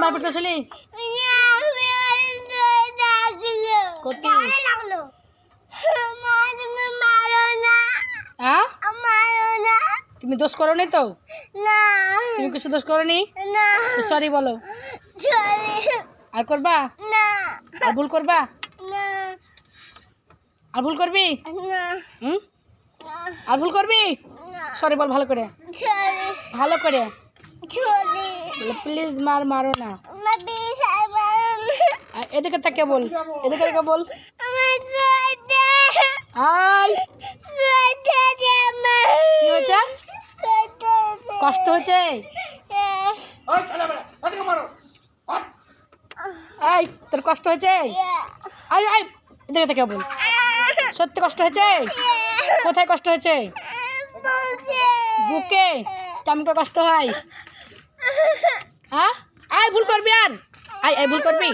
মারপিট করছিলি? তুমি দোষ করো নি তো? তুমি কিছু দোষ করো নি? সরি বলো। আর করবা? আর ভুল করবা? আর ভুল করবি? আর ভুল করবি? সরি বল ভালো করে, ভালো করে। প্লিজ মারো না। এদিকে তাকে বল, এদিকে তাকে বল। কি হয়েছে? কষ্ট হয়েছে? এই তোর কষ্ট হয়েছে? এদিকে তাকে বল, সত্যি কষ্ট হয়েছে? কোথায় কষ্ট হয়েছে? বুকে? কেমন করে কষ্ট হয়? হ্যাঁ, ভুল করবি আর ভুল করবি?